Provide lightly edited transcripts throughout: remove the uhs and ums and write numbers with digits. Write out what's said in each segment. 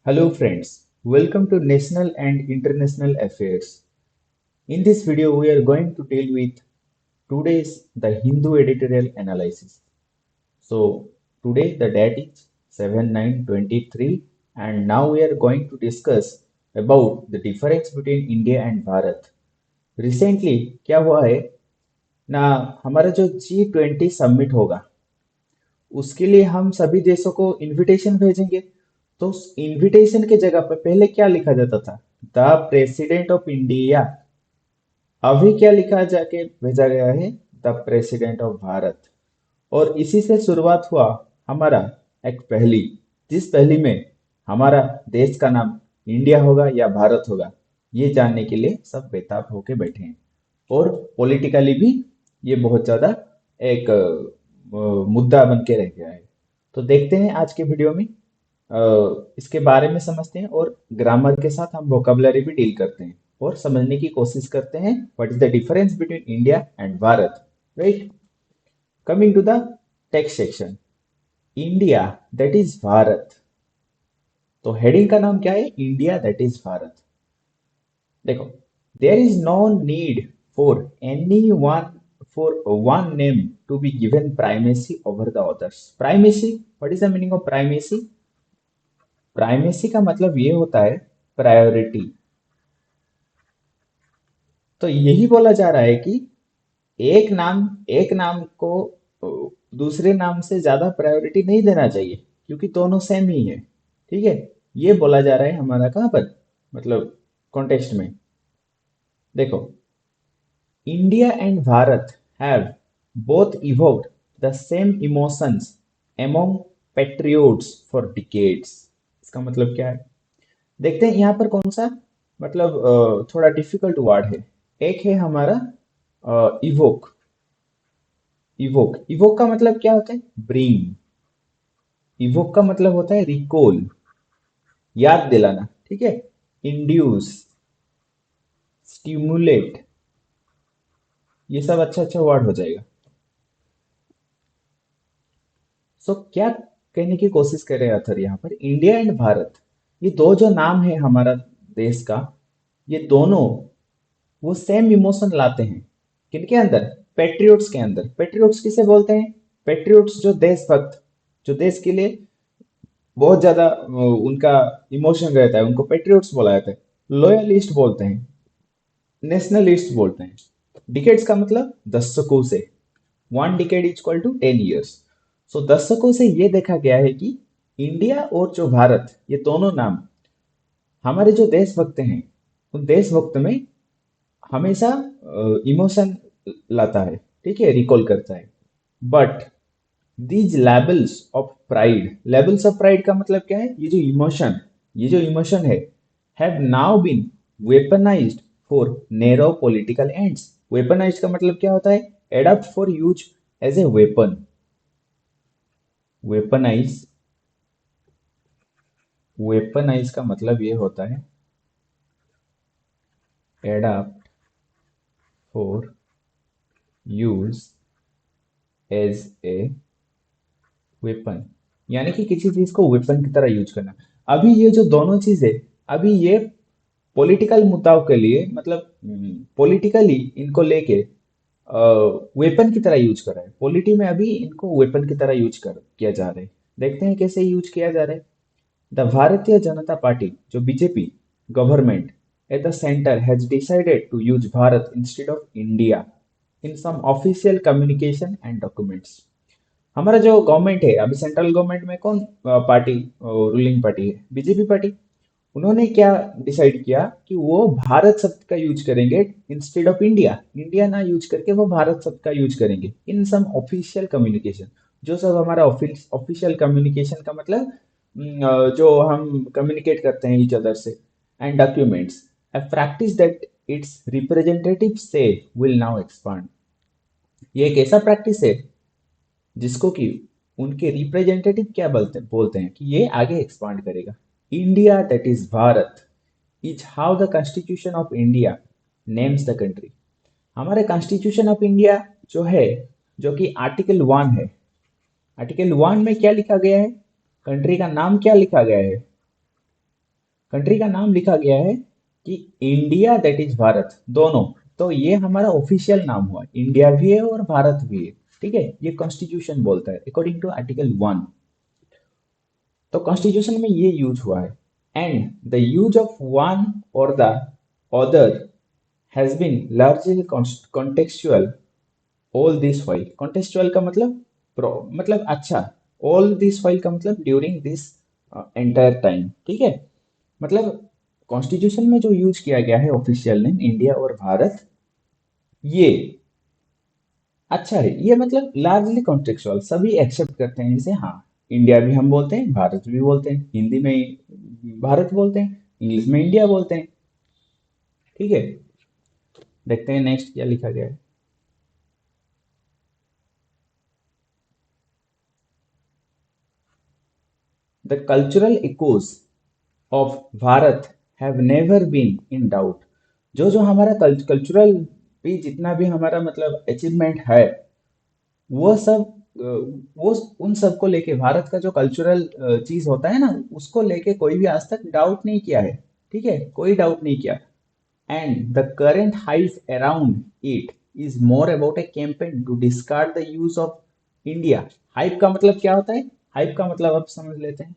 Hello friends, welcome to National and International Affairs. In this video, we are going to deal with today's the Hindu editorial analysis. So today the date is 7/9/23 and now we are going to discuss about the difference between India and Bharat. Recently क्या हुआ है ना हमारा जो G20 summit होगा उसके लिए हम सभी देशों को इनविटेशन भेजेंगे। तो उस इनविटेशन के जगह पर पहले क्या लिखा जाता था? The president of India. अभी क्या लिखा जाके भेजा गया है? The president of Bharat. और इसी से शुरुआत हुआ हमारा एक पहली, जिस पहली में हमारा देश का नाम इंडिया होगा या भारत होगा, ये जानने के लिए सब बेताब होके बैठे हैं। और पॉलिटिकली भी ये बहुत ज्यादा एक मुद्दा बन के रह गया है। तो देखते हैं आज के वीडियो में इसके बारे में समझते हैं और ग्रामर के साथ हम वोकेबलरी भी डील करते हैं और समझने की कोशिश करते हैं what is the difference between India and Bharat. Right, coming to the text section. India that is Bharat. तो हेडिंग का नाम क्या है? India that is Bharat. देखो, there is no need for any one for one name to be given primacy over the others. Primacy, what is the meaning of primacy? Primacy का मतलब ये होता है प्रायोरिटी। तो यही बोला जा रहा है कि एक नाम को दूसरे नाम से ज्यादा प्रायोरिटी नहीं देना चाहिए क्योंकि दोनों सेम ही है। ठीक है, ये बोला जा रहा है हमारा कहाँ पर, मतलब कॉन्टेक्स्ट में। देखो, India and Bharat have both evoked the same emotions among patriots for decades. इसका मतलब क्या है? देखते हैं यहाँ पर कौन सा, मतलब थोड़ा डिफिकल्ट वर्ड है। एक है हमारा इवोक। इवोक इवोक का मतलब क्या होता है? ब्रिंग। इवोक का मतलब होता है रिकॉल, याद दिलाना। ठीक है, इंड्यूस, स्टिमुलेट, ये सब अच्छा अच्छा वर्ड हो जाएगा। सो क्या कहने की कोशिश कर रहे हैं अथर यहाँ पर? इंडिया एंड भारत, ये दो जो नाम है हमारा देश का, ये दोनों वो सेम इमोशन लाते हैं। किनके अंदर? पेट्रियोट्स के अंदर। पेट्रियोट्स किसे बोलते हैं? पेट्रियोट्स जो देशभक्त, जो देश के लिए बहुत ज्यादा उनका इमोशन रहता है, उनको पेट्रियोट्स बोला जाता है। लॉयलिस्ट बोलते हैं, नेशनलिस्ट बोलते हैं। डिकेड्स का मतलब दशकों से। One decade is equal to 10 years। So दशकों से ये देखा गया है कि इंडिया और जो भारत, ये दोनों नाम हमारे जो देशभक्त हैं उन देशभक्त में हमेशा इमोशन लाता है। ठीक है, रिकॉल करता है। But these levels of pride, levels of pride का मतलब क्या है? ये जो इमोशन है have now been weaponised for narrow political ends. Weaponised का मतलब क्या होता है? Adapt for use as a weapon. Weaponise, weaponise का मतलब ये होता है adapt for use as a weapon, यानी कि किसी चीज को वेपन की तरह यूज करना। अभी ये जो दोनों चीजें, अभी ये पॉलिटिकल मुद्दाओं के लिए, मतलब पॉलिटिकली इनको लेके वेपन की तरह यूज कर रहा है। पॉलिटी में अभी इनको वेपन की तरह यूज कर किया जा रहा है। देखते हैं कैसे यूज किया जा रहा है। द भारतीय जनता पार्टी, जो BJP government at the centre has decided to use Bharat instead of India in some official communication and documents. हमारा जो गवर्नमेंट है अभी, सेंट्रल गवर्नमेंट में कौन पार्टी रूलिंग पार्टी है? BJP party. उन्होंने क्या डिसाइड किया कि वो भारत शब्द का यूज करेंगे इंस्टेड ऑफ इंडिया। इंडिया ना यूज करके वो भारत शब्द का यूज करेंगे इन सम ऑफिशियल कम्युनिकेशन। जो सब हमारा ऑफिशियल कम्युनिकेशन का मतलब जो हम कम्युनिकेट करते हैं ईच अदर से, and documents, a practice that its representatives say will now expand। ये एक ऐसा प्रैक्टिस है जिसको कि उनके रिप्रेजेंटेटिव क्या बोलते हैं कि ये आगे एक्सपांड करेगा। India that is Bharat is how the constitution of India names the country. हमारे कॉन्स्टिट्यूशन ऑफ इंडिया जो है, जो कि आर्टिकल 1 है, आर्टिकल 1 में क्या लिखा गया है? कंट्री का नाम क्या लिखा गया है? कंट्री का नाम लिखा गया है कि इंडिया दैट इज भारत, दोनों। तो ये हमारा ऑफिशियल नाम हुआ, इंडिया भी है और भारत भी है। ठीक है, ये कॉन्स्टिट्यूशन बोलता है अकॉर्डिंग टू आर्टिकल 1। तो कॉन्स्टिट्यूशन में ये यूज हुआ है। And the use of one और the other has been largely contextual all this while. Contextual का मतलब मतलब अच्छा, ऑल दिस वाइल का मतलब ड्यूरिंग दिस एंटायर टाइम। ठीक है, मतलब कॉन्स्टिट्यूशन में जो यूज किया गया है ऑफिशियल नेम इंडिया और भारत, ये अच्छा है। ये मतलब लार्जली कॉन्टेक्चुअल, सभी एक्सेप्ट करते हैं इसे। हाँ, इंडिया भी हम बोलते हैं, भारत भी बोलते हैं, हिंदी में भारत बोलते हैं, इंग्लिश में इंडिया बोलते हैं। ठीक है, देखते हैं नेक्स्ट क्या लिखा गया है। The cultural echoes of Bharat have never been in doubt. जो जो हमारा कल्चरल भी, जितना भी हमारा मतलब अचीवमेंट है, वो सब वो उन सब को लेके, भारत का जो कल्चरल चीज होता है ना, उसको लेके कोई भी आज तक डाउट नहीं किया है। ठीक है, कोई डाउट नहीं किया। And the current hype around it is more about a campaign to discard the use of India. Hype का मतलब क्या होता है? हाइप का मतलब आप समझ लेते हैं।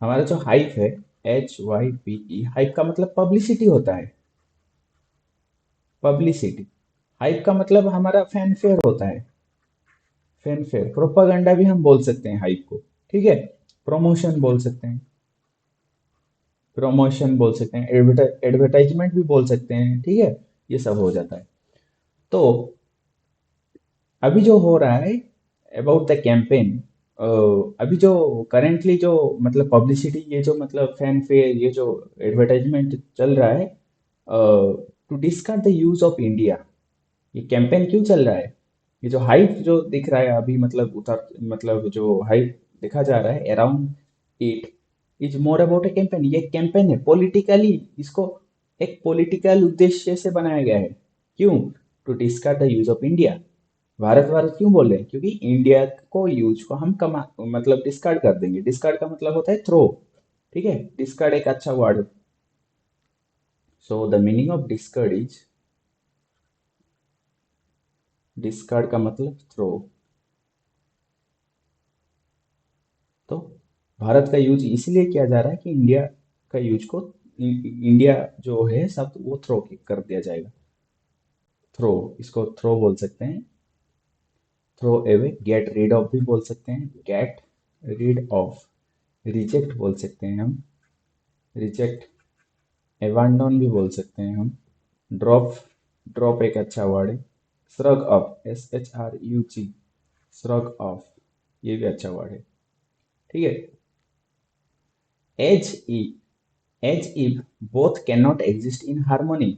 हमारा जो हाइप है, HYPE, हाइप का मतलब पब्लिसिटी होता है। पब्लिसिटी। हाइप का मतलब हमारा फैनफेयर होता है। फैनफेयर, प्रोपागंडा भी हम बोल सकते हैं हाइप को। ठीक है, प्रमोशन बोल सकते हैं, प्रमोशन बोल सकते हैं, एडवर्टाइजमेंट भी बोल सकते हैं। ठीक है, ये सब हो जाता है। तो अभी जो हो रहा है अबाउट द कैंपेन, अभी जो करेंटली जो मतलब पब्लिसिटी, ये जो मतलब फैन फेयर, ये जो एडवर्टाइजमेंट चल रहा है to discard the use of India, ये कैंपेन क्यों चल रहा है? ये जो हाइप जो दिख रहा है अभी, मतलब उतर, मतलब जो हाइप देखा जा रहा है around it is more about a campaign. ये कैंपेन है पॉलिटिकली, इसको एक पॉलिटिकल उद्देश्य से बनाया गया है। क्यों? To discard the use of India. Bharat Bharat क्यों बोल रहे हैं? क्योंकि इंडिया को यूज को हम कमा मतलब डिस्कार्ड कर देंगे। डिस्कार्ड का मतलब होता है थ्रो। ठीक है, डिस्कार्ड एक अच्छा word. So the meaning of discard is, discard का मतलब थ्रो। तो भारत का यूज इसलिए किया जा रहा है कि इंडिया का यूज को, इंडिया जो है सब वो थ्रो कर दिया जाएगा। थ्रो, इसको थ्रो बोल सकते हैं, throw away. Get rid of भी बोल सकते हैं, गेट रीड ऑफ। रिजेक्ट बोल सकते हैं हम, रिजेक्ट। एबैंडन भी बोल सकते हैं हम। ड्रॉप, ड्रॉप एक अच्छा वर्ड है। Shrug off, SHRUG, shrug off, ये भी अच्छा वर्ड है। ठीक है, एज ई, as if both cannot exist in harmony.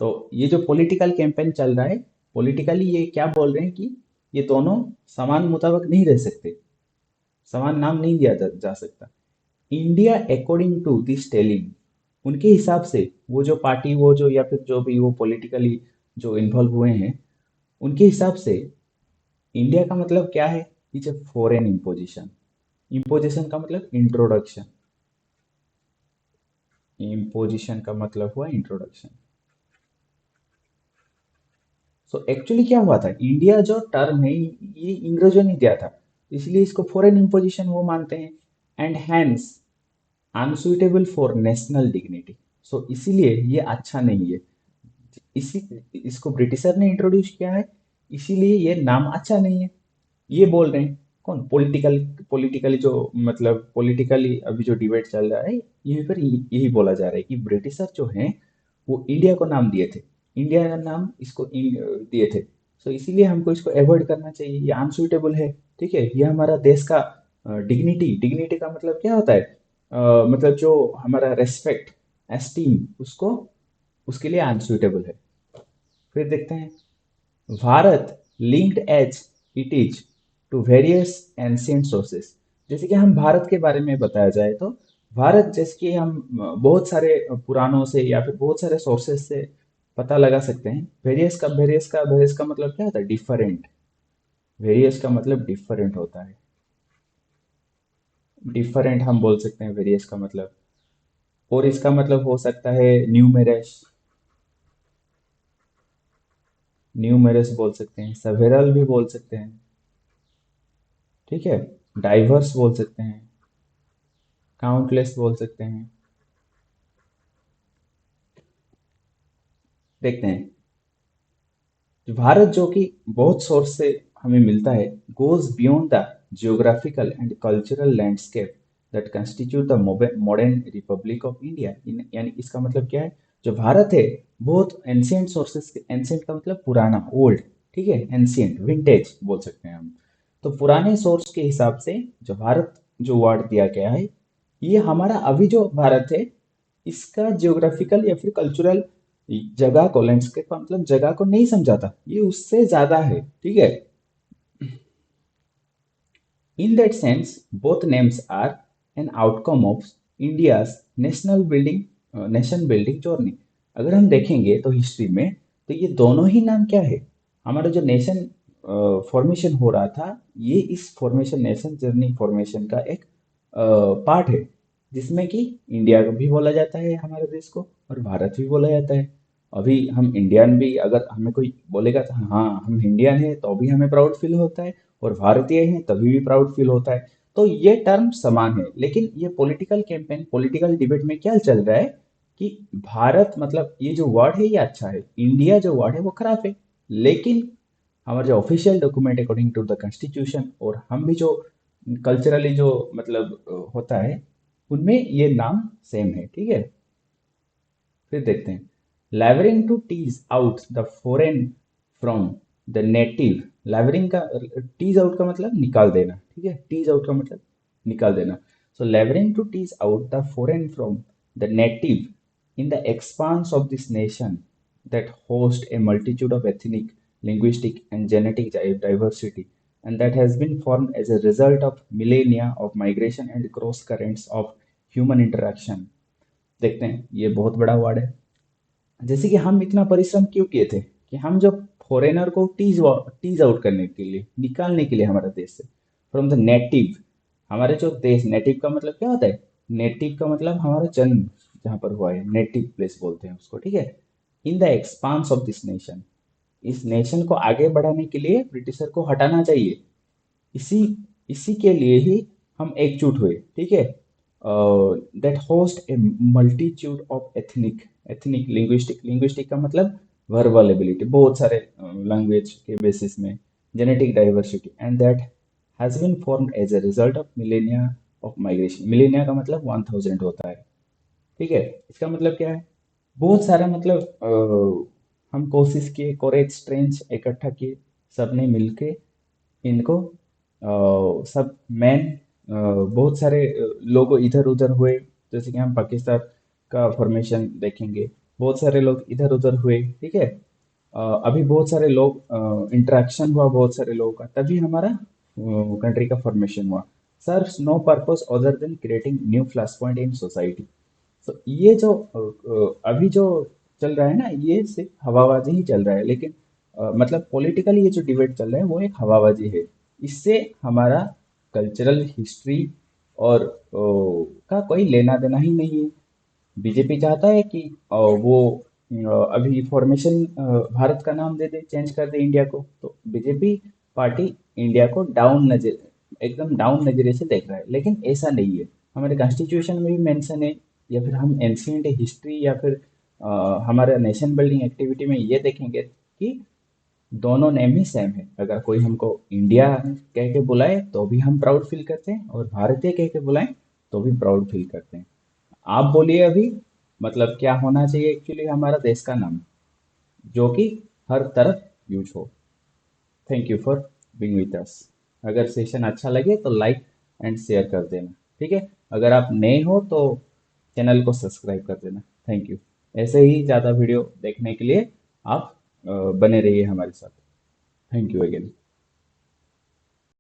तो ये जो पॉलिटिकल कैंपेन चल रहा है, पॉलिटिकली ये क्या बोल रहे हैं कि ये दोनों समान मुताबिक नहीं रह सकते, समान नाम नहीं दिया जा सकता। India according to this telling, उनके हिसाब से, वो जो पार्टी, वो जो या फिर जो भी वो पॉलिटिकली जो इन्वॉल्व हुए हैं, उनके हिसाब से इंडिया का मतलब क्या है? Is a foreign imposition. Imposition का मतलब इंट्रोडक्शन, इम्पोजिशन का मतलब हुआ इंट्रोडक्शन। सो एक्चुअली क्या हुआ था, इंडिया जो टर्म है ये अंग्रेजों ने दिया था, इसलिए इसको फॉरेन इम्पोजिशन वो मानते हैं। And hence unsuitable for national dignity. So इसीलिए ये अच्छा नहीं है। इसी, इसको ब्रिटिशर ने इंट्रोड्यूस किया है, इसीलिए ये नाम अच्छा नहीं है। ये बोल रहे हैं कौन? पॉलिटिकली जो मतलब पॉलिटिकली अभी जो डिबेट चल रहा है, यहीं पर यही बोला जा रहा है कि ब्रिटिशर जो हैं वो इंडिया को नाम दिए थे, इंडिया का नाम इसको दिए थे। सो इसीलिए हमको इसको अवॉइड करना चाहिए, ये अनसुइटेबल है। ठीक है, ये हमारा देश का डिग्निटी, डिग्निटी का मतलब क्या होता है? मतलब जो हमारा रेस्पेक्ट, एस्टीम, उसको, उसके लिए अनसुइटेबल है। फिर देखते हैं, Bharat linked as it is to various ancient sources. जैसे कि हम भारत के बारे में बताया जाए तो भारत, जैसे कि हम बहुत सारे पुराणों से या फिर बहुत सारे सोर्सेस से पता लगा सकते हैं। वेरियस का मतलब क्या होता है? डिफरेंट। वेरियस का मतलब डिफरेंट होता है। डिफरेंट हम बोल सकते हैं वेरियस का मतलब। और इसका मतलब हो सकता है न्यूमेरस। न्यूमेरस बोल सकते हैं, सेवेरल भी बोल सकते हैं। ठीक है। डाइवर्स बोल सकते हैं, काउंटलेस बोल सकते हैं। देखते हैं। भारत जो कि बहुत सोर्स से हमें मिलता है, goes beyond the geographical and cultural landscape that constitute the modern republic of India। यानी इसका मतलब क्या है, जो भारत है बहुत एंशियंट सोर्सेस, एंशियंट का मतलब पुराना, ओल्ड। ठीक है, एंशियंट विंटेज बोल सकते हैं हम। तो पुराने सोर्स के हिसाब से जो भारत, जो वर्ड दिया गया है, ये हमारा अभी जो भारत है, इसका जियोग्राफिकल या फिर कल्चरल जगह को, लैंडस्केप का मतलब जगह को नहीं समझाता, ये उससे ज्यादा है। ठीक है। In that sense both names are an outcome of India's national building, nation building journey. अगर हम देखेंगे तो हिस्ट्री में, तो ये दोनों ही नाम क्या है, हमारा जो नेशन फॉर्मेशन हो रहा था, ये इस फॉर्मेशन, नेशन जर्नी फॉर्मेशन का एक पार्ट है, जिसमें कि इंडिया को भी बोला जाता है हमारे देश को, और भारत भी बोला जाता है। अभी हम इंडियन भी, अगर हमें कोई बोलेगा तो हाँ हम इंडियन है, तो भी हमें प्राउड फील होता है, और भारतीय हैं तभी भी प्राउड फील होता है। तो ये टर्म समान है, लेकिन ये पॉलिटिकल कैंपेन, पॉलिटिकल डिबेट में क्या चल रहा है कि भारत मतलब ये जो वर्ड है ये अच्छा है, इंडिया जो वर्ड है वो खराब है। लेकिन हमारा जो official document according to the constitution, और हम भी जो कल्चरली जो मतलब होता है, उनमें ये नाम सेम है। ठीक है। फिर देखते हैं। Labouring to tease out the foreign from the native. Labouring का, टीज आउट का मतलब निकाल देना। ठीक है, टीज आउट का मतलब निकाल देना। So labouring to tease out the foreign from the native in the expanse of this nation that hosts a multitude of ethnic, linguistic, and genetic diversity, and that has been formed as a result of millennia of migration and cross currents of human interaction। देखते हैं, ये बहुत बड़ा word है। जैसे कि हम इतना परिश्रम क्यों किए थे कि हम जब फॉरेनर को टीज आउट करने के लिए, निकालने के लिए हमारे देश से, फ्रॉम द नेटिव। हमारे जो देश, नेटिव का मतलब क्या होता है, नेटिव का मतलब हमारा जन्म जहाँ पर हुआ है, नेटिव प्लेस बोलते हैं उसको। ठीक है। In the expanse of this nation, इस नेशन को आगे बढ़ाने के लिए ब्रिटिशर को हटाना चाहिए। इसी इसी के लिए ही हम एकजुट हुए। ठीक है। That host A multitude of ethnic, ethnic linguistic, linguistic का मतलब वर्बल एबिलिटी, बहुत सारे लैंग्वेज के बेसिस में, genetic diversity, and that has been formed as a result of millennia of migration. Millennia का मतलब 1000 होता है। ठीक है। इसका मतलब क्या है, बहुत सारा मतलब हम कोशिश किए, कोरेज स्ट्रेंथ इकट्ठा किए, सबने मिलके इनको सब मैन, बहुत सारे लोग इधर उधर हुए। जैसे कि हम पाकिस्तान का फॉर्मेशन देखेंगे, बहुत सारे लोग इधर उधर हुए। ठीक है। अभी बहुत सारे लोग, इंटरेक्शन हुआ बहुत सारे लोगों का, तभी हमारा कंट्री का फॉर्मेशन हुआ। Serves no purpose other than creating new flash point in society. तो ये जो अभी जो चल रहा है ना, ये सिर्फ हवाबाजी ही चल रहा है। लेकिन मतलब पॉलिटिकली ये जो डिबेट चल रहा है वो एक हवाबाजी है। इससे हमारा कल्चरल हिस्ट्री और का कोई लेना देना ही नहीं है। बीजेपी चाहता है कि वो अभी फॉर्मेशन भारत का नाम दे दे, चेंज कर दे इंडिया को। तो बीजेपी पार्टी इंडिया को डाउन नजर, एकदम डाउन नजरिए से देख रहा है, लेकिन ऐसा नहीं है। हमारे कॉन्स्टिट्यूशन में भी मेंशन है, या फिर हम एंशियंट हिस्ट्री या फिर हमारे नेशन बिल्डिंग एक्टिविटी में ये देखेंगे कि दोनों नेम ही सेम है। अगर कोई हमको इंडिया कह के बुलाए तो भी हम प्राउड फील करते हैं, और भारतीय कह के बुलाएं तो भी प्राउड फील करते हैं। आप बोलिए अभी, मतलब क्या होना चाहिए एक्चुअली हमारा देश का नाम, जो कि हर तरफ यूज हो। Thank you for being with us. अगर सेशन अच्छा लगे तो लाइक एंड शेयर कर देना। ठीक है। अगर आप नए हो तो चैनल को सब्सक्राइब कर देना। Thank you. ऐसे ही ज़्यादा वीडियो देखने के लिए आप बने रहिए हमारे साथ। Thank you again.